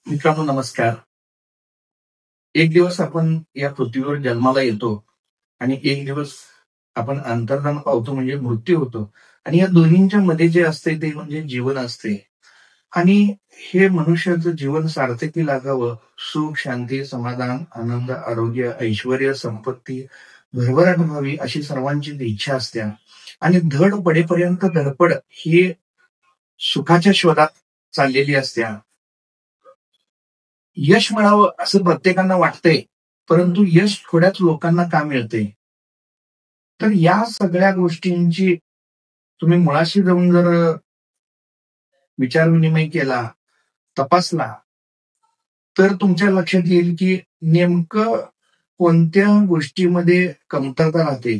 मित्रांनो नमस्कार. एक दिवस आपण या पृथ्वीवर जन्माला येतो आणि एक दिवस आपण अंतर्धान पावतो म्हणजे मृत्यू होतो. आणि या दोन्हींच्या मध्ये जे असते ते म्हणजे जीवन असते. आणि हे मनुष्याचं जीवन सार्थकी लागावं, सुख, शांती, समाधान, आनंद, आरोग्य, ऐश्वर्य, संपत्ती भरभराट व्हावी अशी सर्वांची इच्छा असते. आणि धड पडेपर्यंत धडपड ही सुखाच्या शोधात चाललेली असते. यश मिळावं असं प्रत्येकांना वाटतंय, परंतु यश थोड्याच लोकांना का मिळतंय? तर या सगळ्या गोष्टींची तुम्ही मुळाशी जाऊन जर विचार-विनिमय केला, तपासला, तर तुमच्या लक्षात येईल की नेमकं कोणत्या गोष्टीमध्ये कमतरता राहते.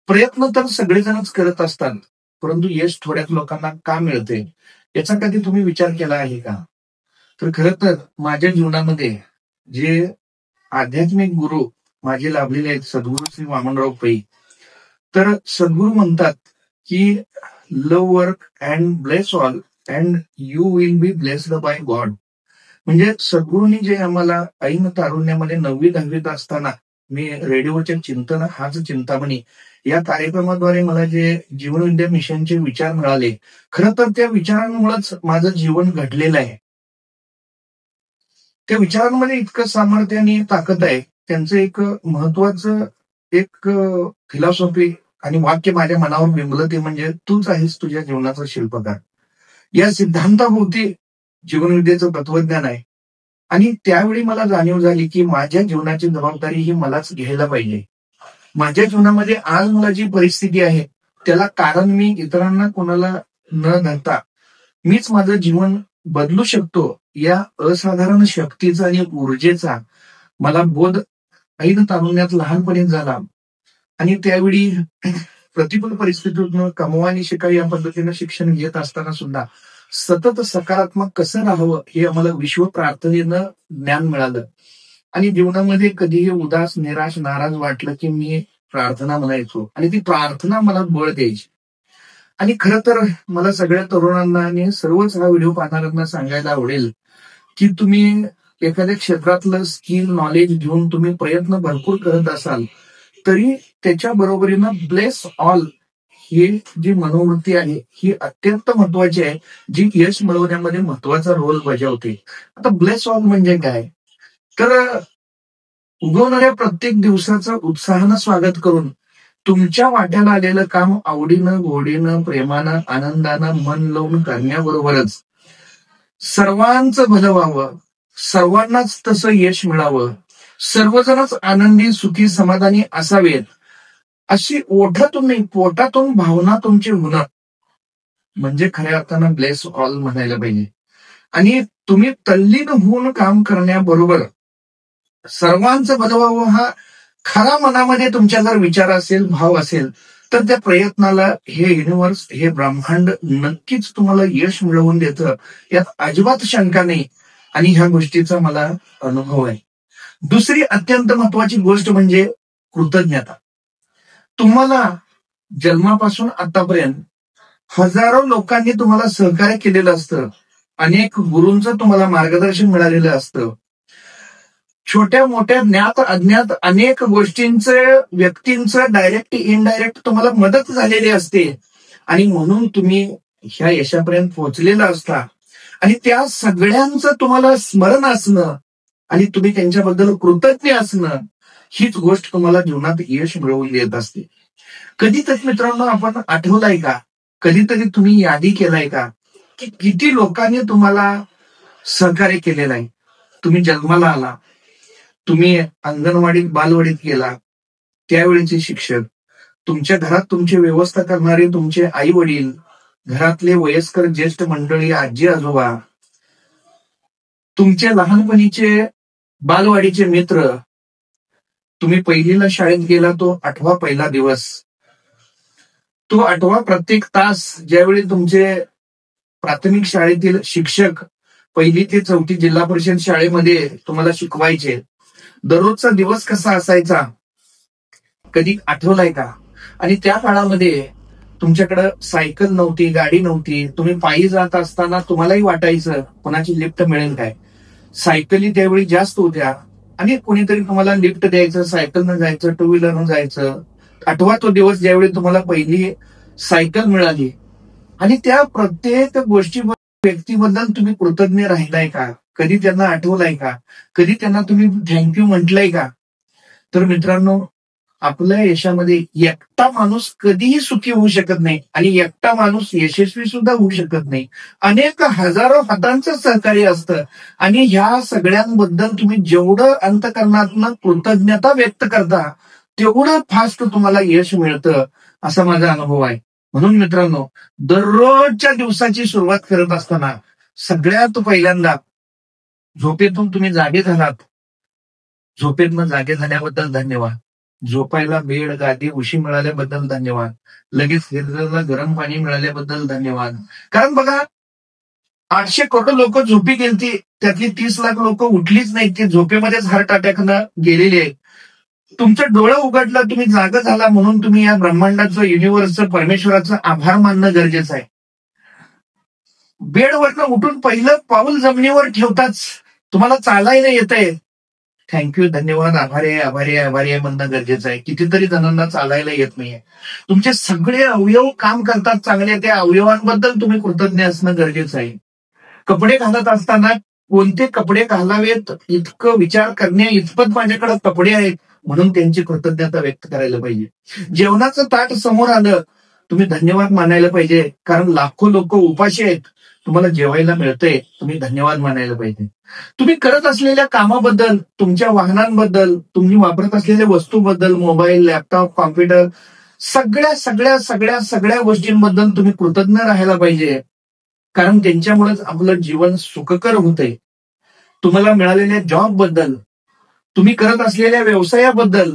प्रयत्न तर सगळेजणच करत असतात, परंतु यश थोड्याच लोकांना का मिळते? याचा कधी तुम्ही विचार केला आहे का? तर खरं तर माझ्या जीवनामध्ये जे आध्यात्मिक गुरु माझे लाभलेले आहेत, सद्गुरू श्री वामनराव पै. तर सद्गुरू म्हणतात की love work and bless all and you will be blessed by God. म्हणजे सद्गुरूंनी जे आम्हाला ऐन तारुण्यामध्ये 9वी-10वीत असताना मी रेडिओच्या चिंतन हाच चिंतामणी या कार्यक्रमाद्वारे मला जे जीवनविद्या मिशनचे विचार मिळाले, खरं तर त्या विचारांमुळेच माझं जीवन घडलेलं आहे. त्या विचारांमध्ये इतकं सामर्थ्य आणि ताकद आहे. त्यांचं एक महत्वाचं एक फिलॉसॉफी आणि वाक्य माझ्या मनावर बिंबलं, ते म्हणजे तूच आहेस तुझ्या जीवनाचा शिल्पकार. या सिद्धांताभोवती जीवनविद्येचं तत्वज्ञान आहे. आणि त्यावेळी मला जाणीव झाली की माझ्या जीवनाची जबाबदारी ही मलाच घ्यायला पाहिजे. माझ्या जीवनामध्ये आज मला जी परिस्थिती आहे त्याला कारण मी इतरांना कोणाला न धरता मीच माझं जीवन बदलू शकतो, या असाधारण शक्तीचा आणि ऊर्जेचा मला बोध ऐन तारुण्यात लहानपणी झाला. आणि त्यावेळी प्रतिकूल परिस्थितीतून कमवा आणि शिका या पद्धतीनं शिक्षण घेत असताना सुद्धा सतत सकारात्मक कसं राहावं हे आम्हाला विश्व प्रार्थनेनं ज्ञान मिळालं. आणि जीवनामध्ये कधीही उदास, निराश, नाराज वाटलं की मी प्रार्थना म्हणायचो आणि ती प्रार्थना मला बळ द्यायची. आणि खरं तर मला सगळ्या तरुणांना आणि सर्वच हा व्हिडिओ पाहणाऱ्यांना सांगायला आवडेल की तुम्ही एखाद्या क्षेत्रातलं स्किल, नॉलेज घेऊन तुम्ही प्रयत्न भरपूर करत असाल, तरी त्याच्या बरोबरीनं ब्लेस ऑल ही जी मनोवृत्ती आहे ही अत्यंत महत्वाची आहे, जी यश मिळवण्यामध्ये महत्वाचा रोल बजावते. आता ब्लेस ऑल म्हणजे काय? तर उगवणाऱ्या प्रत्येक दिवसाचं उत्साहानं स्वागत करून तुमच्या वाट्याला आलेलं काम आवडीनं, गोडीनं, प्रेमानं, आनंदानं मन लावून करण्याबरोबरच सर्वांचं भलं व्हावं, सर्वांनाच तसं यश मिळावं, सर्वजणच आनंदी, सुखी, समाधानी असावेत, अशी ओठातून नाही पोटातून भावना तुमची होणं म्हणजे खऱ्या अर्थानं ब्लेस ऑल म्हणायला पाहिजे. आणि तुम्ही तल्लीन होऊन काम करण्याबरोबर सर्वांचं भलं व्हावं हा खरा मनामध्ये तुमच्या जर विचार असेल, भाव असेल, तर त्या प्रयत्नाला हे युनिव्हर्स, हे ब्रह्मांड नक्कीच तुम्हाला यश मिळवून देतं, यात अजिबात शंका नाही. आणि ह्या गोष्टीचा मला अनुभव आहे. दुसरी अत्यंत महत्वाची गोष्ट म्हणजे कृतज्ञता. तुम्हाला जन्मापासून आतापर्यंत हजारो लोकांनी तुम्हाला सहकार्य केलेलं असतं, अनेक गुरूंचं तुम्हाला मार्गदर्शन मिळालेलं असतं, छोट्या मोठ्या ज्ञात अज्ञात अनेक गोष्टींचं, व्यक्तींचं डायरेक्ट इनडायरेक्ट तुम्हाला मदत झालेली असते. आणि म्हणून तुम्ही ह्या यशापर्यंत पोहोचलेला असता. आणि त्या सगळ्यांचं तुम्हाला स्मरण असणं आणि तुम्ही त्यांच्याबद्दल कृतज्ञ असणं हीच गोष्ट तुम्हाला जीवनात यश मिळवून देत असते. कधीतरी मित्रांनो आपण आठवलाय का, कधीतरी तुम्ही यादी केलाय का की किती लोकांनी तुम्हाला सहकार्य केलेलं आहे? तुम्ही जन्माला आला, तुम्ही अंगणवाडीत, बालवाडीत गेला, त्यावेळेचे शिक्षक, तुमच्या घरात तुमची व्यवस्था करणारे तुमचे आई वडील, घरातले वयस्कर ज्येष्ठ मंडळी, आजी आजोबा, तुमचे लहानपणीचे बालवाडीचे मित्र, तुम्ही पहिलीला शाळेत गेला तो 8वा पहिला दिवस, तो 8वा प्रत्येक तास ज्यावेळी तुमचे प्राथमिक शाळेतील शिक्षक 1ली ते 4थी जिल्हा परिषद शाळेमध्ये तुम्हाला शिकवायचे, दररोजचा दिवस कसा असायचा कधी आठवलाय का? आणि त्या काळामध्ये तुमच्याकडे सायकल नव्हती, गाडी नव्हती, तुम्ही पायी जात असताना तुम्हालाही वाटायचं कोणाची लिफ्ट मिळेल काय. सायकली त्यावेळी जास्त होत्या आणि कोणीतरी तुम्हाला लिफ्ट द्यायचं, सायकलनं जायचं, टू व्हीलरनं जायचं. आठवा तो दिवस ज्यावेळी तुम्हाला पहिली सायकल मिळाली आणि त्या प्रत्येक गोष्टी व्यक्तीबद्दल तुम्ही कृतज्ञ राहिलाय का? कधी त्यांना आठवलाय का? कधी त्यांना तुम्ही थँक्यू म्हटलंय का? तर मित्रांनो, आपल्या यशामध्ये एकटा माणूस कधीही सुखी होऊ शकत नाही आणि एकटा माणूस यशस्वी सुद्धा होऊ शकत नाही. अनेक हजारो हातांचं सहकार्य असतं आणि ह्या सगळ्यांबद्दल तुम्ही जेवढं अंतःकरणातनं कृतज्ञता व्यक्त करता तेवढं फास्ट तुम्हाला यश मिळतं, असा माझा अनुभव आहे. म्हणून मित्रांनो, दररोजच्या दिवसाची सुरुवात करत असताना सगळ्यात पहिल्यांदा झोपेतून तुम्ही जागे झालात, झोपेतनं जागे झाल्याबद्दल धन्यवाद. झोपायला बेड, गादी, उशी मिळाल्याबद्दल धन्यवाद. लगेच शरीराला गरम पाणी मिळाल्याबद्दल धन्यवाद. कारण बघा, 800 करोड लोक झोपी गेलती, त्यातली 30 लाख लोक उठलीच नाही, ते झोपेमध्येच हार्ट अटॅकनं गेलेली आहे. तुमचं डोळं उघडलं, तुम्ही जागा झाला म्हणून तुम्ही या ब्रह्मांडाचं, युनिव्हर्सचं, परमेश्वराचं आभार मानणं गरजेचं आहे. बेडवरनं उठून पहिलं पाऊल जमिनीवर ठेवताच तुम्हाला चालायला येतंय, थँक्यू, धन्यवाद, आभारी आहे, आभारी आहे, आभारी आहे म्हणणं गरजेचं आहे. कितीतरी जणांना चालायला येत नाहीये. तुमचे सगळे अवयव काम करतात चांगले, त्या अवयवांबद्दल तुम्ही कृतज्ञ असणं गरजेचं आहे. कपडे घालत असताना कोणते कपडे घालावेत इतकं विचार करण्या इतपत माझ्याकडे कपडे आहेत म्हणून त्यांची कृतज्ञता व्यक्त करायला पाहिजे. जेवणाचं ताट समोर आलं, तुम्ही धन्यवाद मानायला पाहिजे, कारण लाखो लोक उपाशी आहेत, तुम्हाला जेवायला मिळतंय, तुम्ही धन्यवाद मानायला पाहिजे. तुम्ही करत असलेल्या कामाबद्दल, तुमच्या वाहनांबद्दल, तुम्ही वापरत असलेल्या वस्तूबद्दल, मोबाईल, लॅपटॉप, कॉम्प्युटर, सगळ्या सगळ्या सगळ्या सगळ्या गोष्टींबद्दल तुम्ही कृतज्ञ राहायला पाहिजे, कारण त्यांच्यामुळेच आपलं जीवन सुखकर होतंय. तुम्हाला मिळालेल्या जॉब बद्दल, तुम्ही करत असलेल्या व्यवसायाबद्दल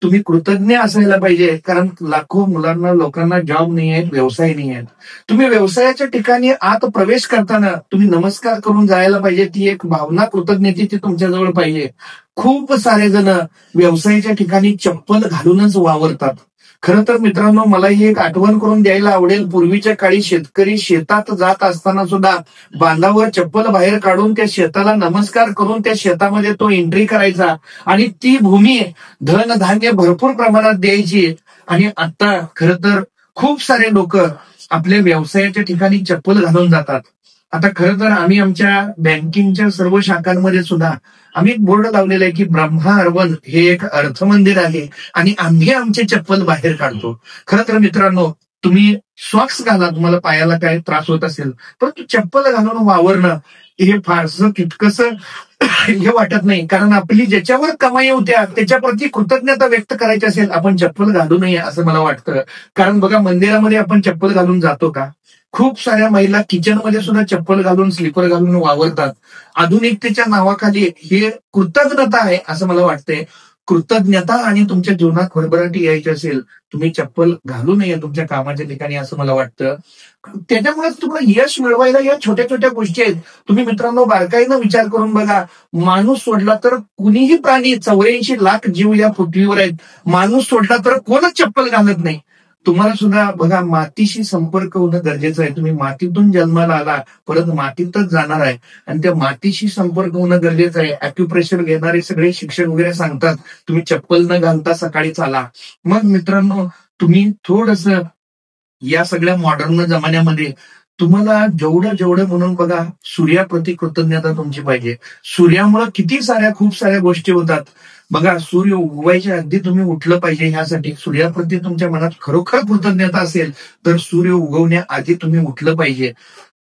तुम्ही कृतज्ञ असायला पाहिजे, कारण लाखो मुलांना, लोकांना जॉब नाही आहेत, व्यवसाय नाही आहेत. तुम्ही व्यवसायाच्या ठिकाणी आत प्रवेश करताना तुम्ही नमस्कार करून जायला पाहिजे. ती एक भावना कृतज्ञतेची तुमच्याजवळ पाहिजे. खूप सारे जण व्यवसायाच्या ठिकाणी चप्पल घालूनच वावरतात. खरं तर मित्रांनो, मला ही एक आठवण करून द्यायला आवडेल. पूर्वीच्या काळी शेतकरी शेतात जात असताना सुद्धा बांधावर चप्पल बाहेर काढून त्या शेताला नमस्कार करून त्या शेतामध्ये तो एंट्री करायचा आणि ती भूमी धन धान्य भरपूर प्रमाणात द्यायची. आणि आता खरं तर खूप सारे लोक आपल्या व्यवसायाच्या ठिकाणी चप्पल घालून जातात. आता खरं तर आम्ही आमच्या बँकिंगच्या सर्व शाखांमध्ये सुद्धा आम्ही एक बोर्ड लावलेला आहे की ब्रह्मा अर्बन हे एक अर्थ मंदिर आहे आणि आम्ही आमचे चप्पल बाहेर काढतो. खरं तर मित्रांनो, तुम्ही सॉक्स घाला, तुम्हाला पायाला काय त्रास होत असेल, परंतु चप्पल घालून वावरणं हे फारसं तितकंसं हे वाटत नाही, कारण आपली ज्याच्यावर कमाई होत्या त्याच्याप्रती कृतज्ञता व्यक्त करायची असेल, आपण चप्पल घालू नये असं मला वाटतं. कारण बघा, मंदिरामध्ये आपण चप्पल घालून जातो का? खूप साऱ्या महिला किचनमध्ये सुद्धा चप्पल घालून, स्लीपर घालून वावरतात. आधुनिकतेच्या नावाखाली हे कृतज्ञता आहे असं मला वाटतंय. कृतज्ञता आणि तुमच्या जीवनात भरभराटी यायची असेल, तुम्ही चप्पल घालू नये तुमच्या कामाच्या ठिकाणी असं मला वाटतं. त्याच्यामुळेच तुम्हाला यश मिळवायला या छोट्या छोट्या गोष्टी आहेत. तुम्ही मित्रांनो बारकाईनं विचार करून बघा, माणूस सोडला तर कुणीही प्राणी, 84 लाख जीव या पृथ्वीवर आहेत, माणूस सोडला तर कोणच चप्पल घालत नाही. तुम्हाला सुद्धा बघा, मातीशी संपर्क होणं गरजेचं आहे. तुम्ही मातीतून जन्माला आला, परत मातीतच जाणार आहे आणि त्या मातीशी संपर्क होणं गरजेचं आहे. ॲक्युप्रेशर घेणारे सगळे शिक्षक वगैरे सांगतात तुम्ही चप्पल न घालता सकाळी चाला. मग मित्रांनो, तुम्ही थोडंसं या सगळ्या मॉडर्न जमान्यामध्ये तुम्हाला जेवढं जेवढं म्हणून बघा, सूर्याप्रती कृतज्ञता तुमची पाहिजे. सूर्यामुळे किती साऱ्या खूप साऱ्या गोष्टी होतात. बघा, सूर्य उगवायच्या अगदी तुम्ही उठलं पाहिजे. ह्यासाठी सूर्याप्रती तुमच्या मनात खरोखर कृतज्ञता असेल तर सूर्य उगवण्याआधी तुम्ही उठलं पाहिजे.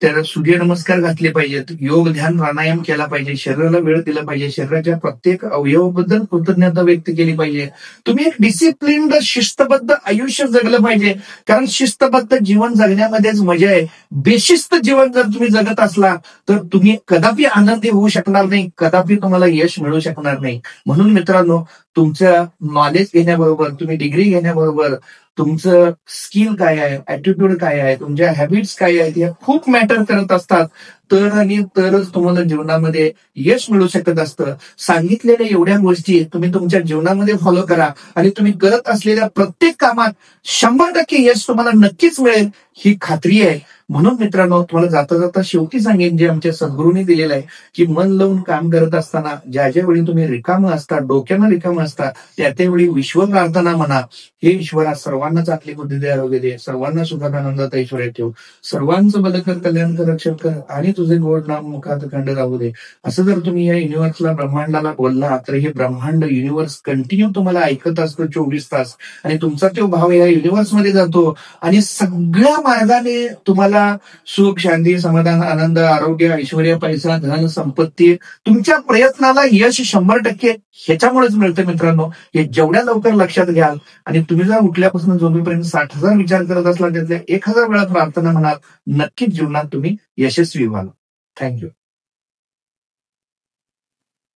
तर सूर्यनमस्कार घातले पाहिजेत, योग, ध्यान, प्राणायाम केला पाहिजे, शरीराला वेळ दिला पाहिजे, शरीराच्या प्रत्येक अवयवाबद्दल कृतज्ञता व्यक्त केली पाहिजे. तुम्ही एक डिसिप्लिन्ड, शिस्तबद्ध आयुष्य जगलं पाहिजे, कारण शिस्तबद्ध जीवन जगण्यामध्येच मजा आहे. बेशिस्त जीवन जर तुम्ही जगत असला तर तुम्ही कदापि आनंदी होऊ शकणार नाही, कदापि तुम्हाला यश मिळू शकणार नाही. म्हणून मित्रांनो, तुमचं नॉलेज घेण्याबरोबर, तुम्ही डिग्री घेण्याबरोबर तुमचं स्किल काय आहे, ऍटिट्यूड काय आहे, तुमच्या हॅबिट्स काय आहेत, या खूप मॅटर करत असतात. तर आणि तरच तुम्हाला जीवनामध्ये यश मिळू शकत असतं. सांगितलेल्या एवढ्या गोष्टी तुम्ही तुमच्या जीवनामध्ये फॉलो करा आणि तुम्ही करत असलेल्या प्रत्येक कामात 100% यश तुम्हाला नक्कीच मिळेल, ही खात्री आहे. म्हणून मित्रांनो, तुम्हाला जाता जाता शेवटी सांगेन, जे आमच्या सद्गुरूंनी दिलेलं आहे, की मन लावून काम करत असताना ज्या ज्या वेळी तुम्ही रिकामं असता, डोक्यानं रिकामं असता, त्या त्यावेळी विश्व प्रार्थना म्हणा. हे ईश्वरा, सर्वांना चांगली बुद्धी दे, आरोग्य दे, सर्वांना सुखात आनंदात ऐश्वर्यात ठेव, सर्वांचं भलं कर, कल्याण कर, रक्षण कर, आणि तुझे गोड नाम मुखात खंड राहू दे. असं जर तुम्ही या युनिव्हर्सला, ब्रह्मांडाला बोलला, तर हे ब्रह्मांड युनिव्हर्स कंटिन्यू तुम्हाला ऐकत असतं 24 तास, आणि तुमचा तो भाव या युनिव्हर्समध्ये जातो, आणि सगळ्या मार्गाने तुम्हाला सुख, शांती, समाधान, आनंद, आरोग्य, ऐश्वर्य, पैसा, धन, संपत्ती, तुमच्या प्रयत्नाला यश 100% ह्याच्यामुळेच मिळतं मित्रांनो. हे जेवढ्या लवकर लक्षात घ्याल, आणि तुम्ही जर उठल्यापासून झोपेपर्यंत 60,000 विचार करत असला, त्यातल्या 1,000 वेळा प्रार्थना म्हणाल, नक्कीच जीवनात तुम्ही यशस्वी व्हाल. थँक्यू.